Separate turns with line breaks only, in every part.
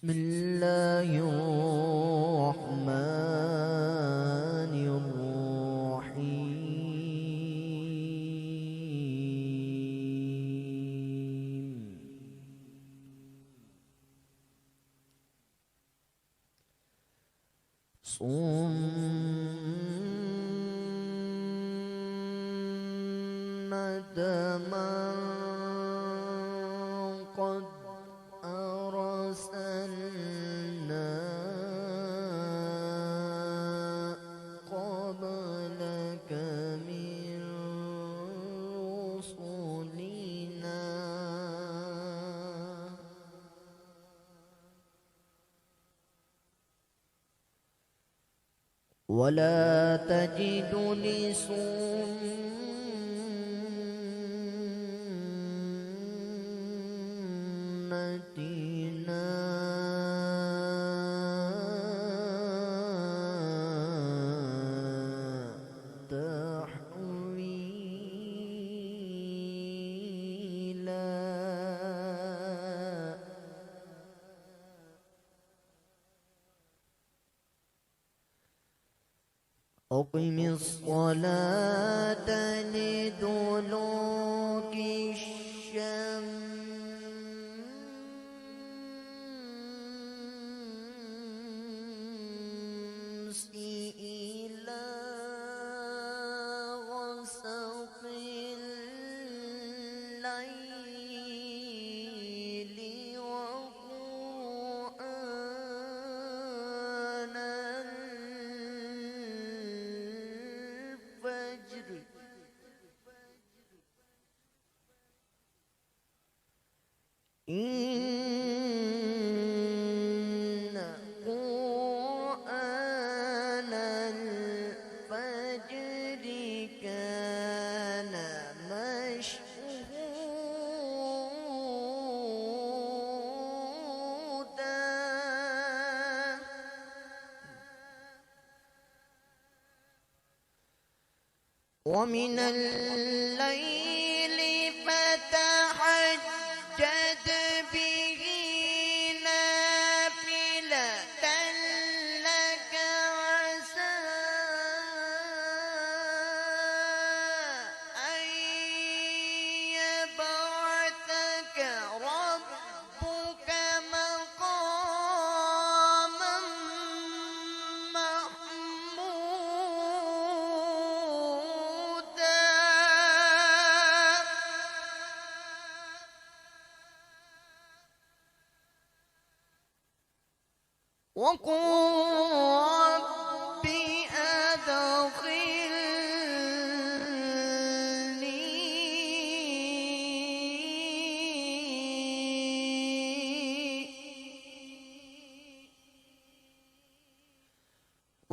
بسم الله الرحمن الرحيم. سنة من قد أرسلنا قبلك من رسلنا ولا تجد لسنتنا تحويلا. أقم الصلاة لدلوك الشمس إلى غسق الليل وقرآن الفجر إن قرآن الفجر كان مشهودا. ومن الليل فتهجد به نافلة لك عسى أن يبعثك ربك مقاما محمودا.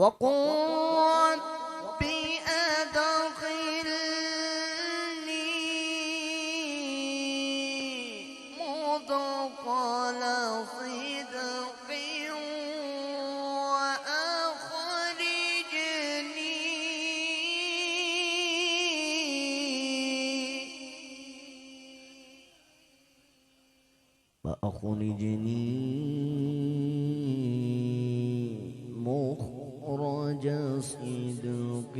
وقل رب أدخلني مدخل صدق وأخرجني مخرج صدق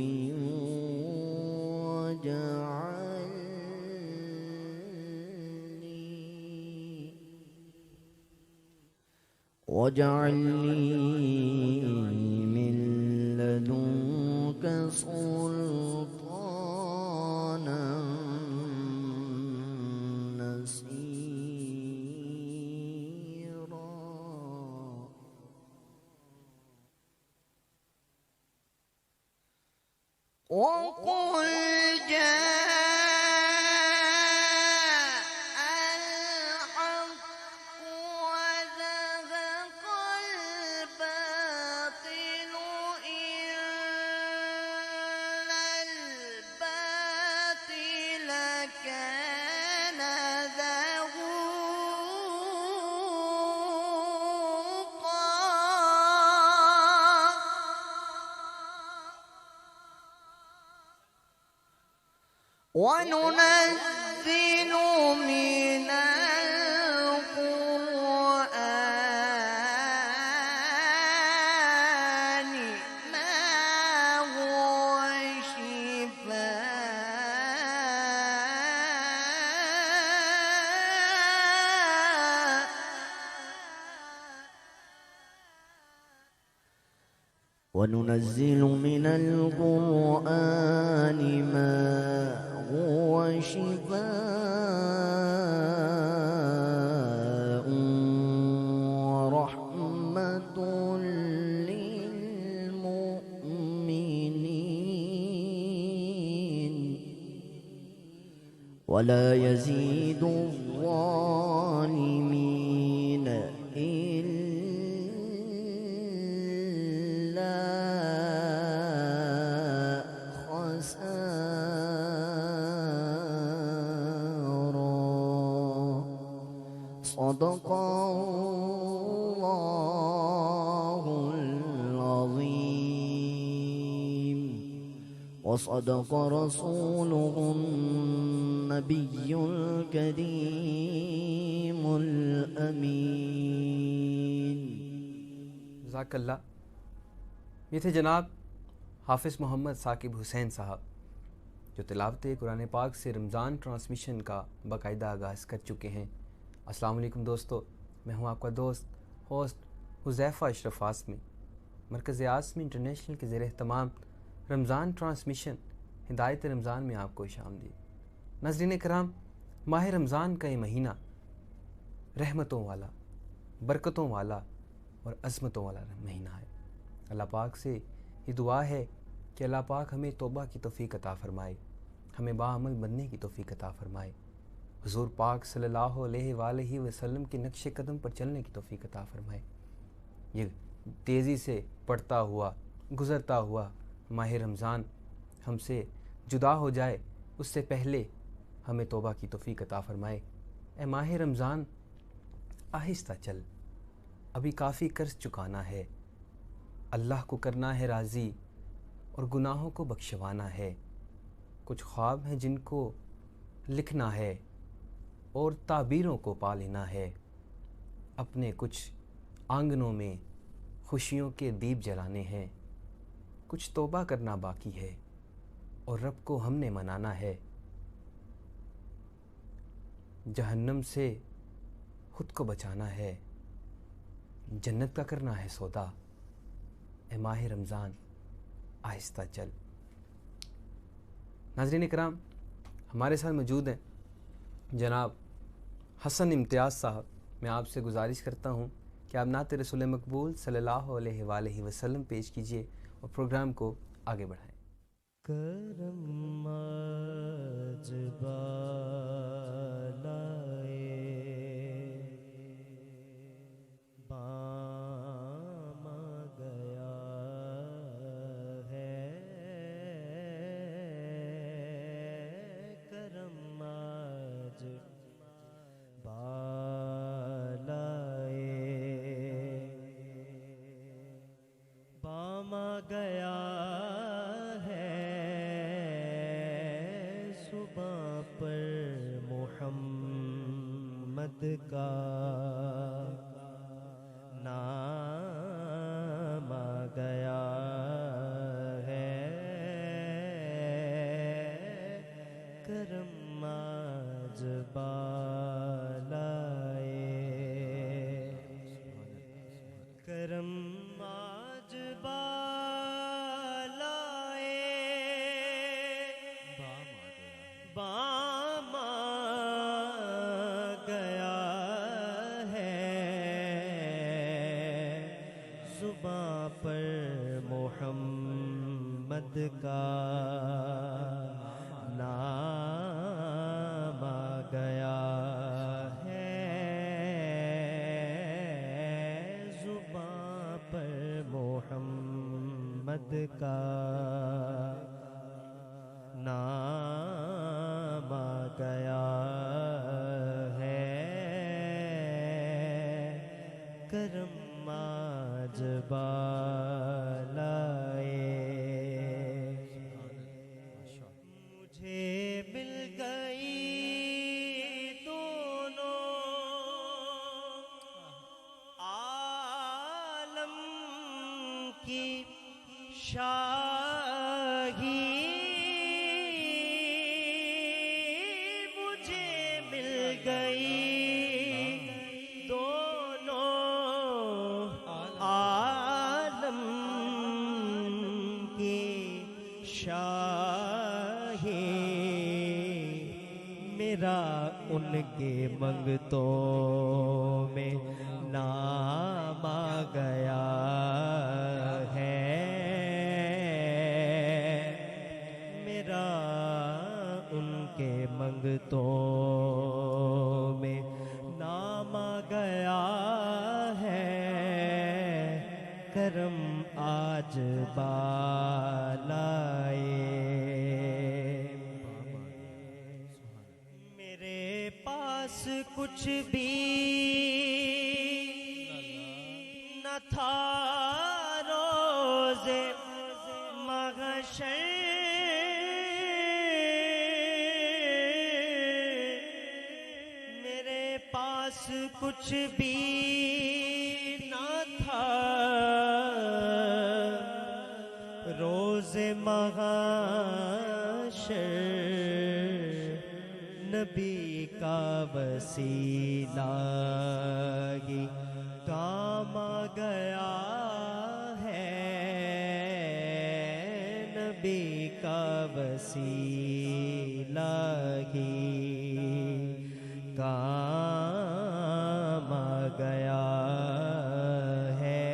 واجعل لي من لدنك سلطانا نصيرا. وقل جاء الحق وزهق الباطل إن الباطل كان زهوقا. وننزل من القرآن وننزل من القرآن ما هو شفاء ورحمة للمؤمنين ولا يزيد الظالمين إلا خسارا. صدق الله العظيم وصدق رسوله النبي الكريم الأمين.
جزاک اللہ. یہ تھے جناب حافظ محمد ثاقب حسین صاحب جو تلاوت قرآن پاک سے رمضان ٹرانسمیشن کا باقاعدہ آغاز کر چکے ہیں. السلام علیکم دوستو، میں ہوں آپ کا دوست ہوسٹ حذیفہ اشرف آسمی. مرکز آسمی انٹرنیشنل کے زیر اہتمام رمضان ٹرانسمیشن ہدایت رمضان میں آپ کو خوش آمدید. ناظرین کرام، ماہ رمضان کا یہ مہینہ رحمتوں والا، برکتوں والا اور عظمتوں والا مہینہ ہے. اللہ پاک سے یہ دعا ہے کہ اللہ پاک ہمیں توبہ کی توفیق عطا فرمائے، ہمیں باعمل بننے کی توفیق عطا فرمائے، حضور پاک صلی اللہ علیہ وآلہ وسلم کے نقش قدم پر چلنے کی توفیق عطا فرمائے. یہ تیزی سے پڑتا ہوا گزرتا ہوا ماہ رمضان ہم سے جدا ہو جائے اس سے پہلے ہمیں توبہ کی توفیق عطا فرمائے. اے ماہ رمضان آہستہ چل، ابھی کافی قرض چکانا ہے، اللہ کو کرنا ہے راضی اور گناہوں کو بخشوانا ہے. کچھ خواب ہیں جن کو لکھنا ہے اور تعبیروں کو پا لینا ہے. اپنے کچھ آنگنوں میں خوشیوں کے دیپ جلانے ہیں. کچھ توبہ کرنا باقی ہے اور رب کو ہم نے منانا ہے. جہنم سے خود کو بچانا ہے، جنت کا کرنا ہے سودا. اے ماہ رمضان آہستہ چل. ناظرین کرام، ہمارے ساتھ موجود ہیں جناب حسن امتیاز صاحب. میں آپ سے گزارش کرتا ہوں کہ آپ نعت رسول مقبول صلی اللہ علیہ وآلہ وسلم پیش کیجئے اور پروگرام کو آگے بڑھائیں.
کرم آج بالائے بام گیا ہے، کرم آج بالائے بام گیا ہے، صبح پر محمد کا نام آ گیا ہے، کرم آج بالائے، کرم آج بالائے بام آ گیا ہے، زباں پر محمد کا نام آ گیا ہے، زباں پر محمد کا نام آ گیا ہے، کرم آج بالائے. مجھے مل گئی دونوں عالم کی شاہی، مجھے مل گئی دونوں عالم شاہی میرا ان کے منگتوں میں نام آ گیا ہے، میرا ان کے منگتوں میں نام آ گیا ہے، کرم آج بالائے۔ میرے پاس کچھ بھی نہ تھا روز محشر، میرے پاس کچھ بھی نہ تھا روز محشر، نبی کا وسیلہ ہی کام آ گیا ہے، نبی کا وسیلہ ہی کام آ گیا ہے،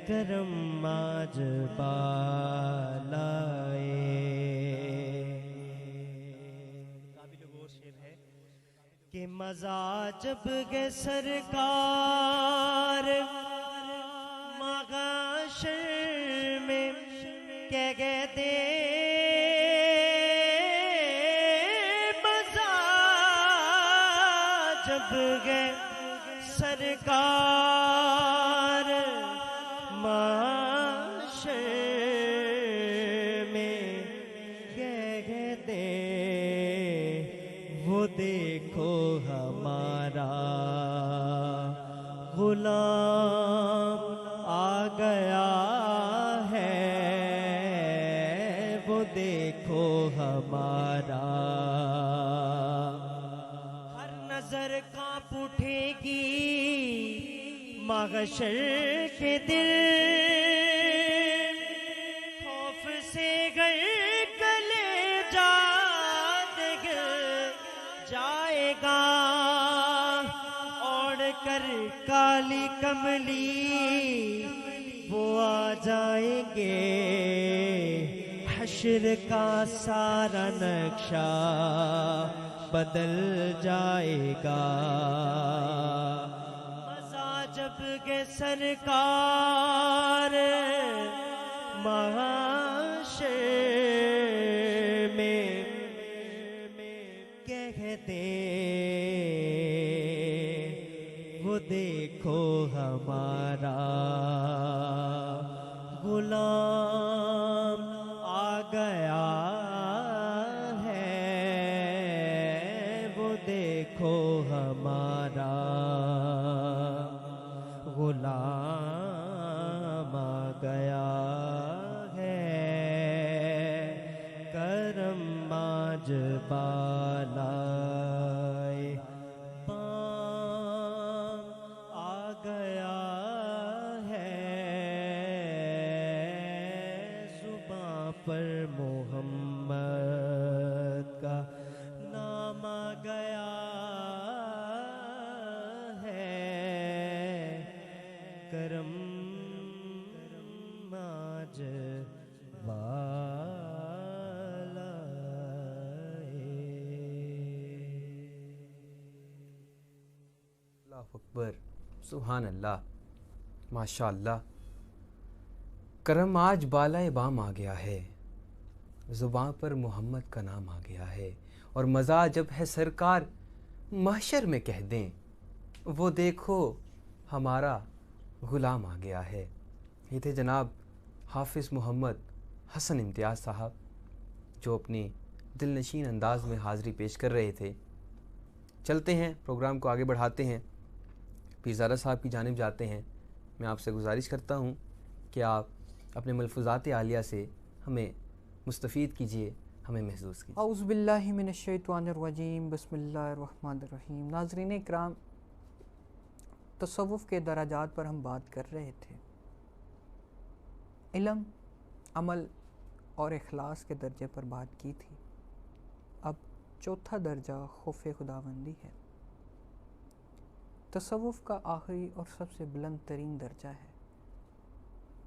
کرم آج بالائے۔ کہ مزہ جب گے سرکار محشر میں کہہ گئے دے، مزہ جب گے سرکار محشر میں کہہ گئے دے، وہ دیکھو ہمارا غلام آ گیا ہے، وہ دیکھو ہمارا، ہر نظر کانپ اٹھے گی محشر کے دل، خوف سے گر کلیجہ جائے گا، اوڑھ کر کالی کملی وہ آ جائیں گے، حشر کا سارا نقشہ بدل جائے گا، مزہ جب کہ سرکار محشر میں کہتے، وہ دیکھو ہمارا غلام آ گیا ہے، وہ دیکھو ہمارا غلام آ گیا ہے، کرم آج بالائے، پام آ گیا ہے، زباں پر محمد کا نام آ گیا ہے، کرم آج
اللہ اکبر، سبحان اللہ، ماشاء اللہ۔ کرم آج بالائے بام آ گیا ہے، زباں پر محمد کا نام آ گیا ہے، اور مزہ جب ہے سرکار محشر میں کہہ دیں، وہ دیکھو ہمارا غلام آ گیا ہے۔ یہ تھے جناب حافظ محمد حسن امتیاز صاحب، جو اپنی دل نشین انداز میں حاضری پیش کر رہے تھے۔ چلتے ہیں، پروگرام کو آگے بڑھاتے ہیں، پیرزادہ صاحب کی جانب جاتے ہیں۔ میں آپ سے گزارش کرتا ہوں کہ آپ اپنے ملفوظات عالیہ سے ہمیں مستفید کیجئے، ہمیں محظوظ کیجئے۔
اعوذ باللہ من الشیطان الرجیم، بسم اللہ الرحمن الرحیم۔ ناظرین اکرام، تصوف کے درجات پر ہم بات کر رہے تھے۔ علم عمل اور اخلاص کے درجے پر بات کی تھی، اب چوتھا درجہ خوف خداوندی ہے۔ تصوف کا آخری اور سب سے بلند ترین درجہ ہے۔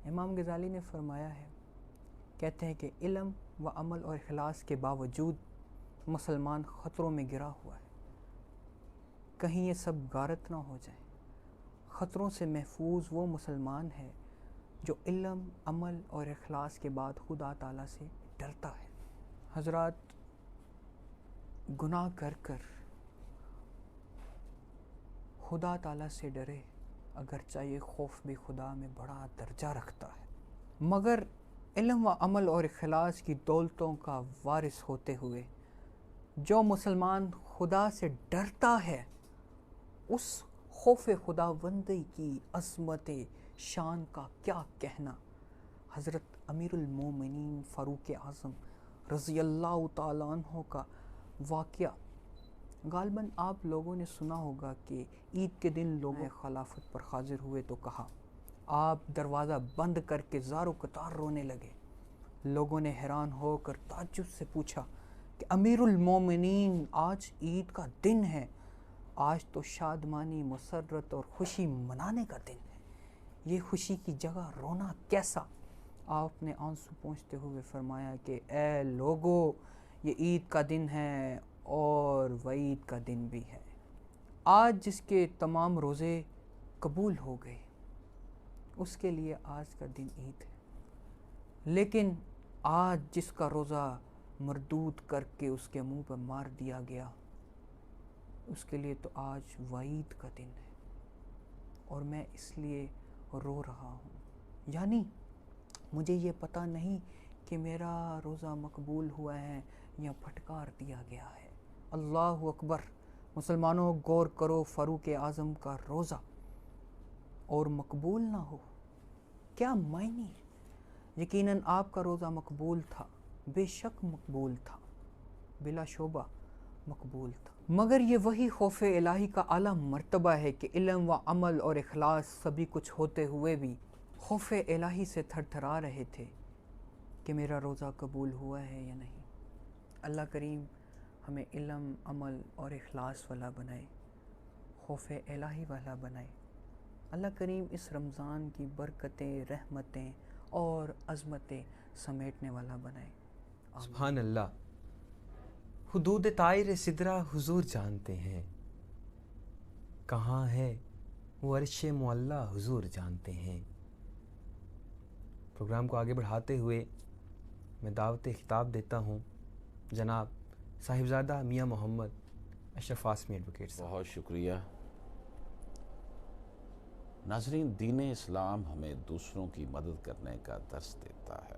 امام غزالی نے فرمایا ہے، کہتے ہیں کہ علم و عمل اور اخلاص کے باوجود مسلمان خطروں میں گرا ہوا ہے، کہیں یہ سب غارت نہ ہو جائیں۔ خطروں سے محفوظ وہ مسلمان ہے جو علم، عمل اور اخلاص کے بعد خدا تعالیٰ سے ڈرتا ہے۔ حضرات، گناہ کر کر خدا تعالیٰ سے ڈرے، اگرچہ یہ خوف بھی خدا میں بڑا درجہ رکھتا ہے، مگر علم و عمل اور اخلاص کی دولتوں کا وارث ہوتے ہوئے جو مسلمان خدا سے ڈرتا ہے، اس خوف خداوندی کی عظمت شان کا کیا کہنا۔ حضرت امیر المومنین فاروق اعظم رضی اللہ تعالیٰ عنہ کا واقعہ غالباً آپ لوگوں نے سنا ہوگا کہ عید کے دن لوگ خلافت پر حاضر ہوئے تو کہا، آپ دروازہ بند کر کے زار و قطار رونے لگے۔ لوگوں نے حیران ہو کر تعجب سے پوچھا کہ امیر المومنین، آج عید کا دن ہے، آج تو شادمانی، مسرت اور خوشی منانے کا دن ہے، یہ خوشی کی جگہ رونا کیسا؟ آپ نے آنسو پونچھتے ہوئے فرمایا کہ اے لوگو، یہ عید کا دن ہے اور وعید کا دن بھی ہے۔ آج جس کے تمام روزے قبول ہو گئے، اس کے لیے آج کا دن عید ہے، لیکن آج جس کا روزہ مردود کر کے اس کے منہ پر مار دیا گیا، اس کے لیے تو آج وعید کا دن ہے، اور میں اس لیے رو رہا ہوں۔ یعنی مجھے یہ پتہ نہیں کہ میرا روزہ مقبول ہوا ہے یا پھٹکار دیا گیا ہے۔ اللہ اکبر! مسلمانوں، غور کرو، فاروق اعظم کا روزہ اور مقبول نہ ہو، کیا معنی؟ یقیناً آپ کا روزہ مقبول تھا، بے شک مقبول تھا، بلا شبہ مقبول تھا، مگر یہ وہی خوف الہی کا اعلیٰ مرتبہ ہے کہ علم و عمل اور اخلاص سبھی کچھ ہوتے ہوئے بھی خوف الہی سے تھر تھرا رہے تھے کہ میرا روزہ قبول ہوا ہے یا نہیں۔ اللہ کریم ہمیں علم، عمل اور اخلاص والا بنائے، خوف الہی والا بنائے۔ اللہ کریم اس رمضان کی برکتیں، رحمتیں اور عظمتیں سمیٹنے والا بنائے۔
سبحان اللہ۔ حدود طائر سدرہ حضور جانتے ہیں، کہاں ہے وہ عرش معلیٰ حضور جانتے ہیں۔ پروگرام کو آگے بڑھاتے ہوئے میں دعوت خطاب دیتا ہوں جناب صاحبزادہ میاں محمد اشرف آسمی ایڈوکیٹ صاحب۔
بہت شکریہ۔ ناظرین، دین اسلام ہمیں دوسروں کی مدد کرنے کا درس دیتا ہے۔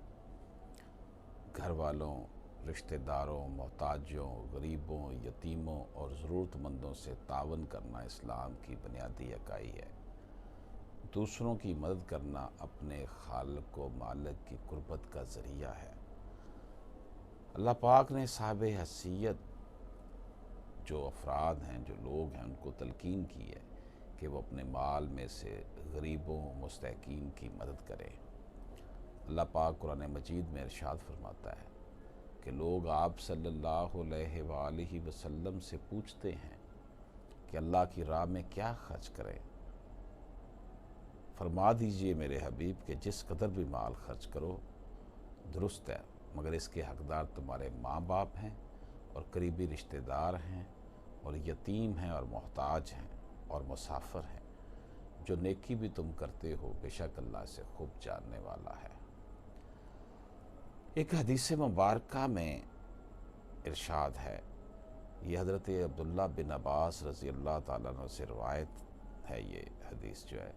گھر والوں، رشتہ داروں، محتاجوں، غریبوں، یتیموں اور ضرورت مندوں سے تعاون کرنا اسلام کی بنیادی اکائی ہے۔ دوسروں کی مدد کرنا اپنے خالق و مالک کی قربت کا ذریعہ ہے۔ اللہ پاک نے صاحب حیثیت جو افراد ہیں، جو لوگ ہیں، ان کو تلقین کی ہے کہ وہ اپنے مال میں سے غریبوں، مستحقین کی مدد کریں۔ اللہ پاک قرآن مجید میں ارشاد فرماتا ہے کہ لوگ آپ صلی اللہ علیہ وآلہ وسلم سے پوچھتے ہیں کہ اللہ کی راہ میں کیا خرچ کریں۔ فرما دیجئے میرے حبیب کہ جس قدر بھی مال خرچ کرو درست ہے، مگر اس کے حقدار تمہارے ماں باپ ہیں اور قریبی رشتہ دار ہیں اور یتیم ہیں اور محتاج ہیں اور مسافر ہیں۔ جو نیکی بھی تم کرتے ہو بے شک اللہ سے خوب جاننے والا ہے۔ ایک حدیث مبارکہ میں ارشاد ہے، یہ حضرت عبداللہ بن عباس رضی اللہ تعالیٰ عنہ سے روایت ہے، یہ حدیث جو ہے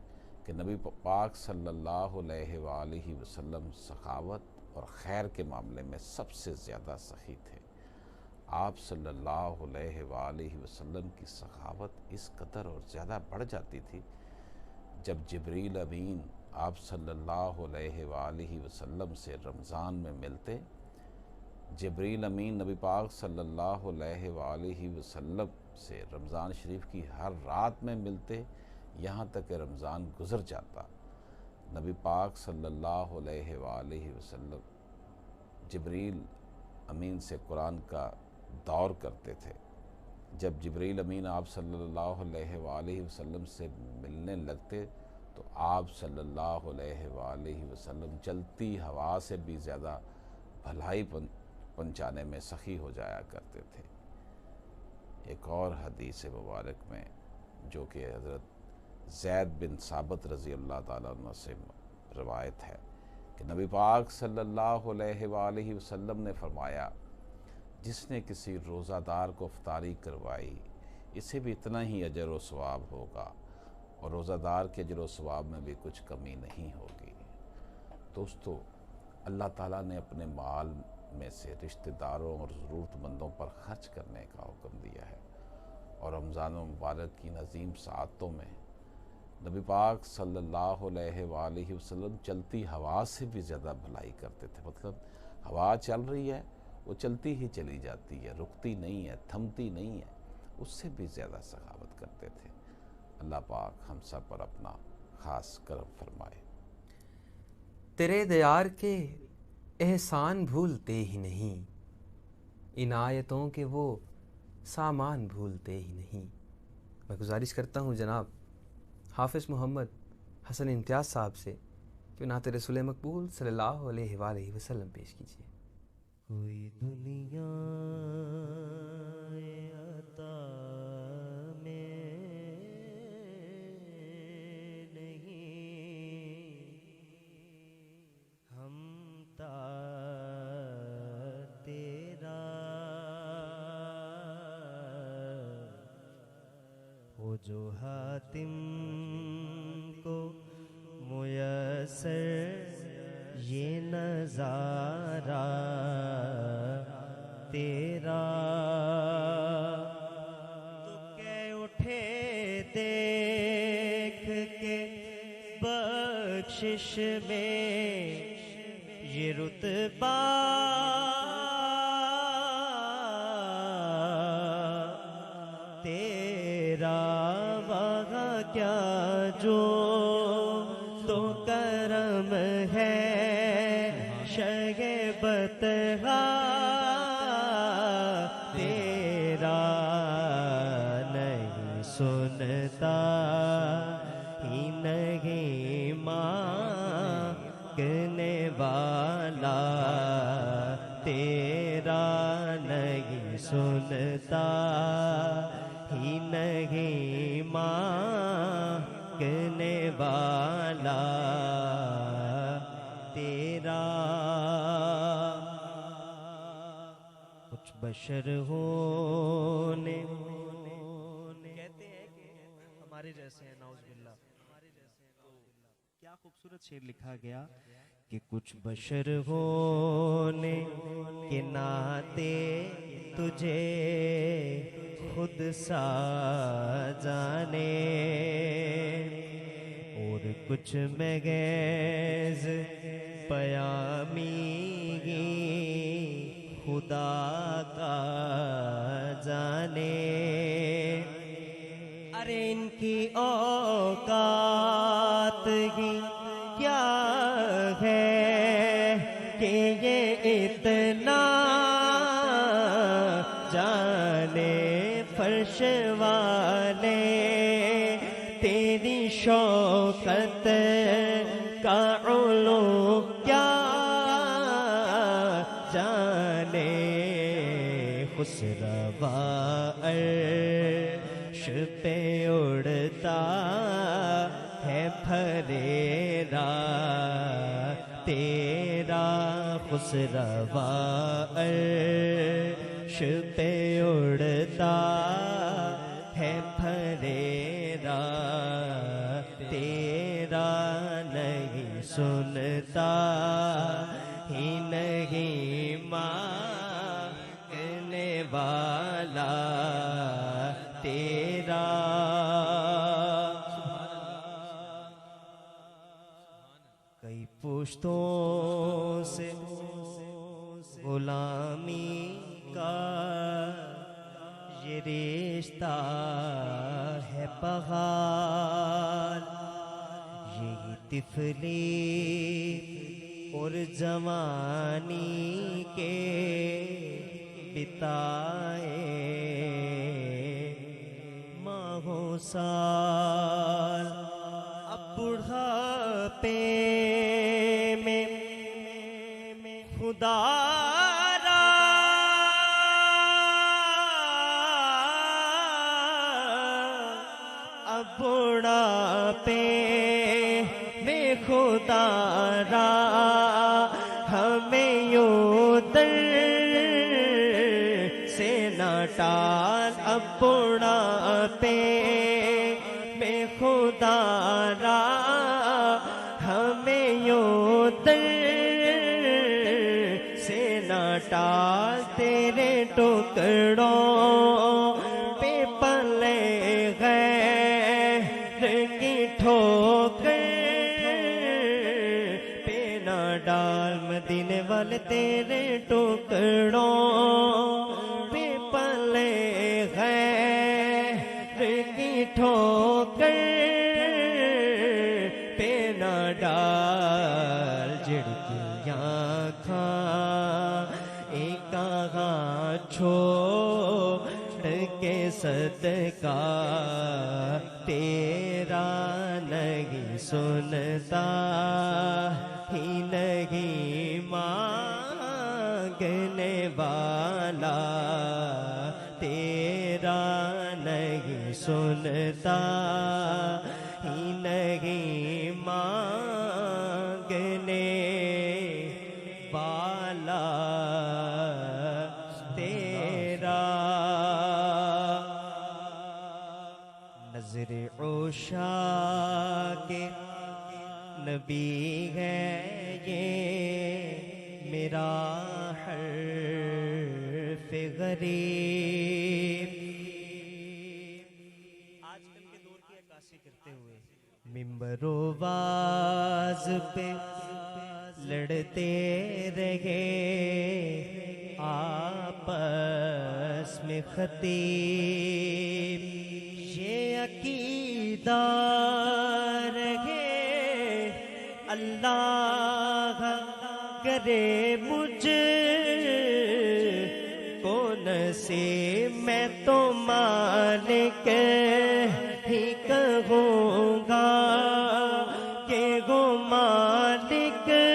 کہ نبی پاک صلی اللہ علیہ وآلہ وسلم سخاوت اور خیر کے معاملے میں سب سے زیادہ سخی تھے۔ آپ صلی اللہ علیہ وآلہ وسلم کی سخاوت اس قدر اور زیادہ بڑھ جاتی تھی، جب جبریل امین آپ صلی اللہ علیہ وآلہ وسلم سے رمضان میں ملتے، جبریل امین نبی پاک صلی اللہ علیہ وآلہ وسلم سے رمضان شریف کی ہر رات میں ملتے، یہاں تک کہ رمضان گزر جاتا۔ نبی پاک صلی اللہ علیہ وآلہ وسلم جبریل امین سے قرآن کا دور کرتے تھے. جب جبریل امین آپ صلی اللہ علیہ وآلہ وسلم سے ملنے لگتے تو آپ صلی اللہ علیہ وآلہ وسلم چلتی ہوا سے بھی زیادہ بھلائی پہنچانے میں سخی ہو جایا کرتے تھے. ایک اور حدیث مبارک میں جو کہ حضرت زید بن ثابت رضی اللہ تعالیٰ عنہ سے روایت ہے کہ نبی پاک صلی اللہ علیہ وآلہ وسلم نے فرمایا، جس نے کسی روزہ دار کو افطاری کروائی اسے بھی اتنا ہی اجر و ثواب ہوگا اور روزہ دار کے اجر و ثواب میں بھی کچھ کمی نہیں ہوگی. دوستو، اللہ تعالیٰ نے اپنے مال میں سے رشتہ داروں اور ضرورت مندوں پر خرچ کرنے کا حکم دیا ہے، اور رمضان مبارک کی عظیم ساعتوں میں نبی پاک صلی اللہ علیہ وآلہ وسلم چلتی ہوا سے بھی زیادہ بھلائی کرتے تھے. مطلب ہوا چل رہی ہے، وہ چلتی ہی چلی جاتی ہے، رکتی نہیں ہے، تھمتی نہیں ہے، اس سے بھی زیادہ سخاوت کرتے تھے. اللہ پاک ہم سب پر اپنا خاص کرم فرمائے.
تیرے دیار کے احسان بھولتے ہی نہیں، عنایتوں کے وہ سامان بھولتے ہی نہیں. میں گزارش کرتا ہوں جناب حافظ محمد حسن امتیاز صاحب سے کہ نعت رسول مقبول صلی اللہ علیہ وآلہ وسلم پیش کیجیے.
کوئی دنیا عطا میں نہیں، ہم تا تیرا ہو جو حاتم کو میسر یہ نظارہ تیرا، تو کہ اٹھے دیکھ کے بخشش میں یہ رتبہ تیرا، وہاں کیا جو تو کرم ہے بتہا تیرا، نہیں سنتا ہی نہیں مانگنے والا تیرا، نہیں سنتا ہی نہیں مانگنے والا تیرا. کچھ بشر ہونے کہتے ہیں کہ ہمارے جیسے ہیں، نعوذ باللہ. کیا خوبصورت شعر لکھا گیا کہ کچھ بشر ہونے کے ناطے تجھے خود سا جانے، اور کچھ مگیز پیامی خدا کا جانے. ارے ان کی اوقات ہی کیا ہے کہ یہ اتنا جانے فرش والے، تیری شوکت کا علو کیا جانے. خسروا عرش پہ اڑتا ہے پھریرا تیرا، خسروا عرش پہ اڑتا ہے پھریرا تیرا، نہیں سنتا ہی نہیں مانگنے والا تیرا. کئی پشتوں سے غلامی کا یہ رشتہ ہے بغال، یہی طفلی اور جوانی کے بتائے ماہوں سال، اب بڑھاپے میں خدا را اب بڑھاپے میں خدا را ہمیں یوں در سے نہ ٹال، اب بڑھاپے میں خدا را ہمیں یوں در سے نہ ٹال، تیرے ٹکڑوں پہ پلے غیر کی ٹھوکر پہ نہ ڈال، مدینے والے تیرے ٹکڑوں پہ پلے غیر کی ٹھوکر پہ نہ ڈال، جھڑکیاں کھا ایک کہاں چھوڑ کے صدقہ تیرا نہیں سنتا ہی نہیں مانگنے والا تیرا نہیں سنتا ہی نہیں مانگنے والا تیرا۔ نظر عشاق کے نبی ہے یہ میرا حرف غریب، آج کل کے دور کی عکاسی کرتے ہوئے منبر و واز پہ لڑتے رہے آپس میں خطیب، یہ عقیدہ رہے اللہ کرے مجھ کو نصیب، میں تو مالک ہی کہوں گا کہ وہ مالک کے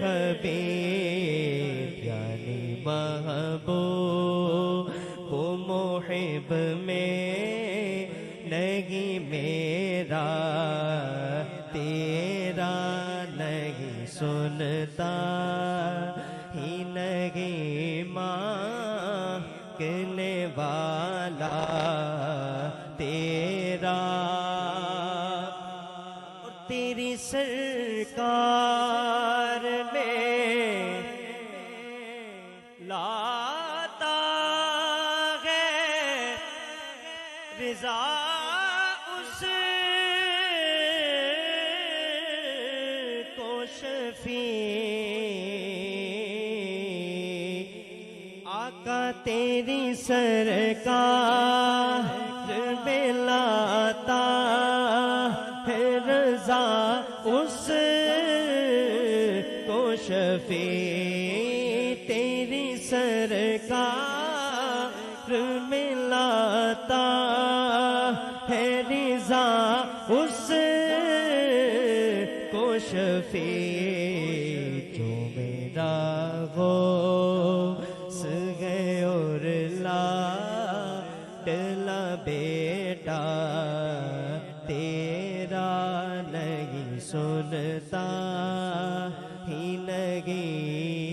حبیب یعنی محبوب وہ محب میں نہیں میرا تیرا نہیں سنتا ہی نہیں مانگنے والا تیرا، اور تیری سرکار میں لاتا ہے رضا اس کو شفیع، آقا تیری سرکار میں لاتا ہے رضا اس کو شفیع، تیری سرکار میں لاتا ہے رضا اس کو شفیع، جو میرا غوث ہے اور لاڈلا بیٹا تیرا نہیں سنتا ہی نہیں